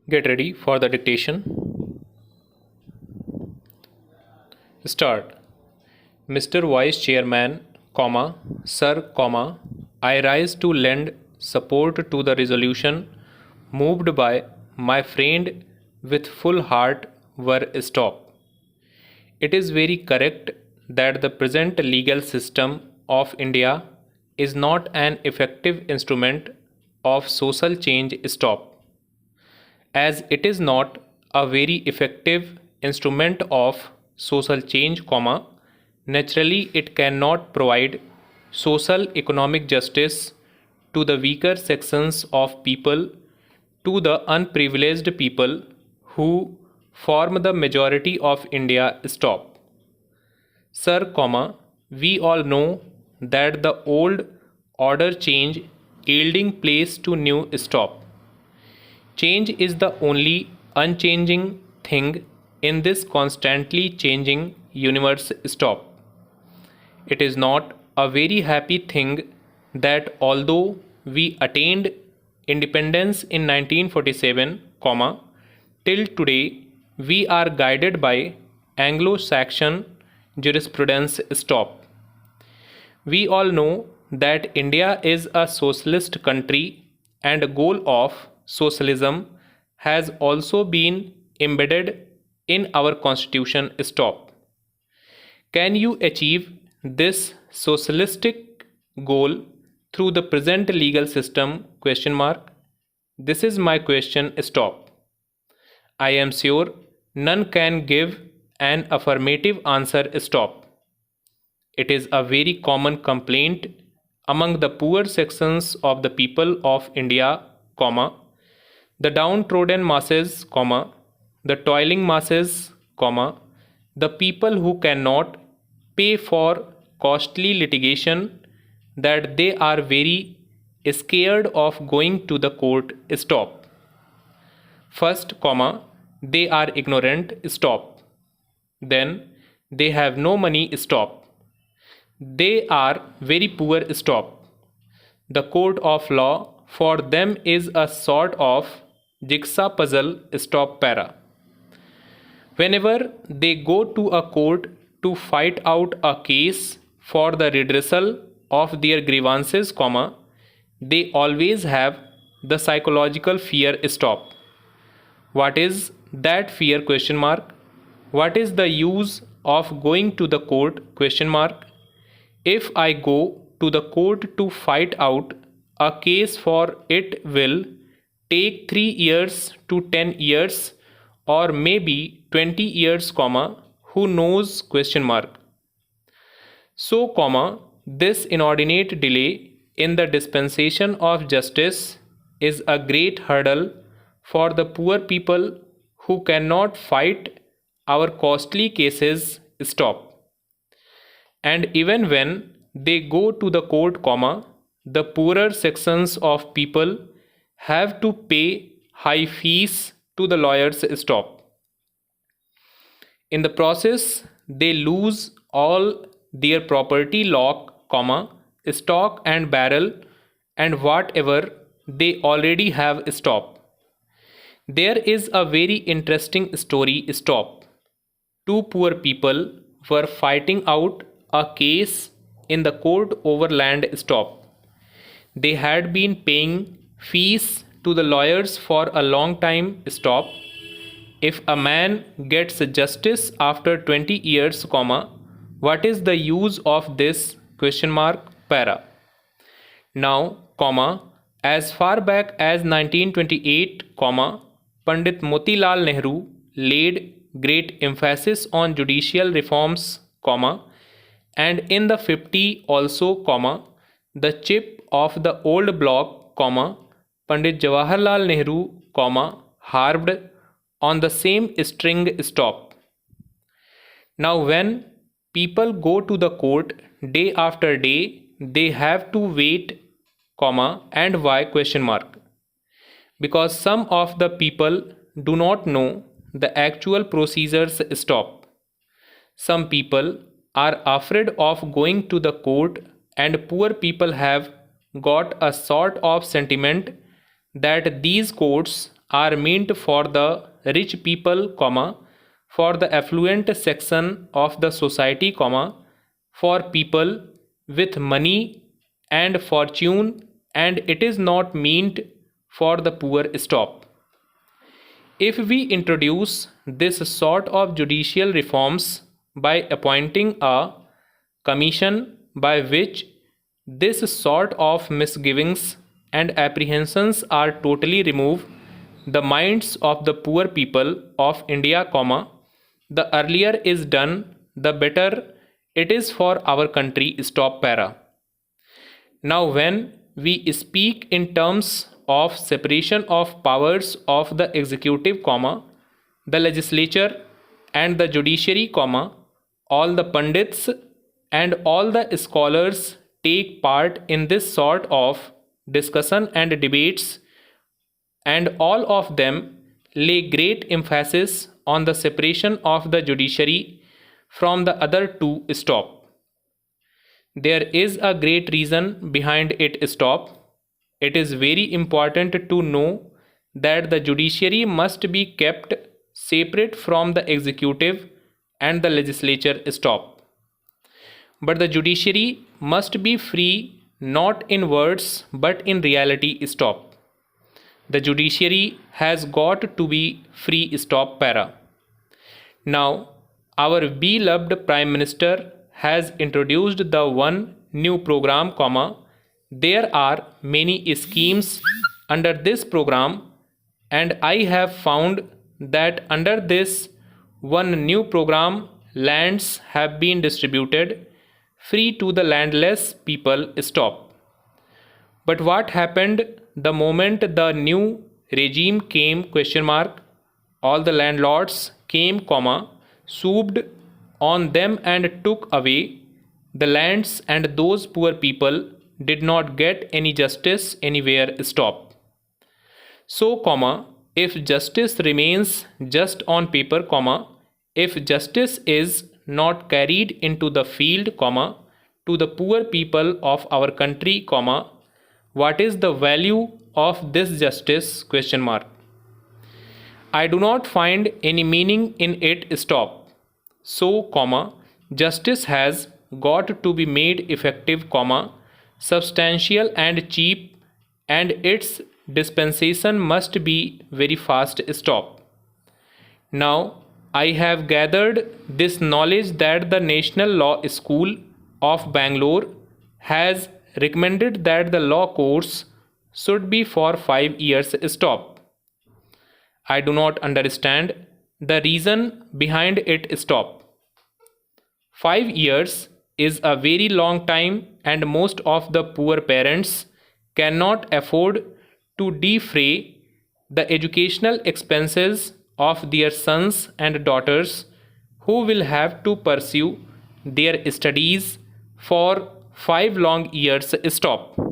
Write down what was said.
Get ready for the dictation. Start. Mr. Vice Chairman, Sir, I rise to lend support to the resolution moved by my friend with full heart were stop. It is very correct that the present legal system of India is not an effective instrument of social change stop, as it is not a very effective instrument of social change, naturally it cannot provide social economic justice to the weaker sections of people, to the unprivileged people who form the majority of India. Stop. Sir, we all know that the old order change yielding place to new stop. Change is the only unchanging thing in this constantly changing universe. Stop. It is not a very happy thing that although we attained independence in 1947, till today we are guided by Anglo-Saxon jurisprudence. Stop. We all know that India is a socialist country and the goal of socialism has also been embedded in our constitution. Stop. Can you achieve this socialistic goal through the present legal system? Question mark. This is my question. Stop. I am sure none can give an affirmative answer. Stop. It is a very common complaint among the poor sections of the people of India, the downtrodden masses, the toiling masses, the people who cannot pay for costly litigation, that they are very scared of going to the court. Stop. First, they are ignorant. Stop. Then they have no money. Stop. They are very poor. Stop. The court of law for them is a sort of jigsaw puzzle. Stop. Para. Whenever they go to a court to fight out a case for the redressal of their grievances, they always have the psychological fear. Stop. What is that fear? Question mark. What is the use of going to the court? Question mark. If I go to the court to fight out a case, for it will take 3 years to 10 years or maybe 20 years, who knows? Question mark. So, this inordinate delay in the dispensation of justice is a great hurdle for the poor people who cannot fight our costly cases. Stop. And even when they go to the court, the poorer sections of people have to pay high fees to the lawyers. Stop. In the process, they lose all their property, lock, stock and barrel, and whatever they already have. Stop. There is a very interesting story. Stop. Two poor people were fighting out a case in the court over land. Stop. They had been paying fees to the lawyers for a long time. Stop. If a man gets justice after 20 years, what is the use of this? Question mark. Para. Now, as far back as 1928, Pandit Motilal Nehru laid great emphasis on judicial reforms, and in the 50 also, the chip of the old block, Pandit Jawaharlal Nehru, harped on the same string. Stop. Now when people go to the court day after day, they have to wait, and why? Question mark. Because some of the people do not know the actual procedures. Stop. Some people are afraid of going to the court, and poor people have got a sort of sentiment that these courts are meant for the rich people, comma, for the affluent section of the society, comma, for people with money and fortune, and it is not meant for the poor. Stop. If we introduce this sort of judicial reforms by appointing a commission by which this sort of misgivings and apprehensions are totally removed the minds of the poor people of India, comma, the earlier is done, the better it is for our country. Stop para. Now, when we speak in terms of separation of powers of the executive, comma, the legislature and the judiciary, comma, all the pundits and all the scholars take part in this sort of discussion and debates, and all of them lay great emphasis on the separation of the judiciary from the other two. Stop. There is a great reason behind it. Stop. It is very important to know that the judiciary must be kept separate from the executive and the legislature. Stop. But the judiciary must be free not in words but in reality. Stop. The judiciary has got to be free. Stop para. Now, our beloved Prime Minister has introduced the one new program, comma, there are many schemes under this program, and I have found that under this one new program lands have been distributed free to the landless people. Stop. But what happened the moment the new regime came, question mark, all the landlords came, comma, swooped on them and took away the lands, and those poor people did not get any justice anywhere. Stop. So, comma, if justice remains just on paper, comma, if justice is not carried into the field, comma, to the poor people of our country, comma, what is the value of this justice, question mark. I do not find any meaning in it. Stop. So, comma, justice has got to be made effective, comma, substantial and cheap, and its dispensation must be very fast. Stop. Now, I have gathered this knowledge that the National Law School of Bangalore has recommended that the law course should be for 5 years. Stop. I do not understand the reason behind it. Stop. 5 years is a very long time, and most of the poor parents cannot afford to defray the educational expenses of their sons and daughters who will have to pursue their studies for 5 long years. Stop.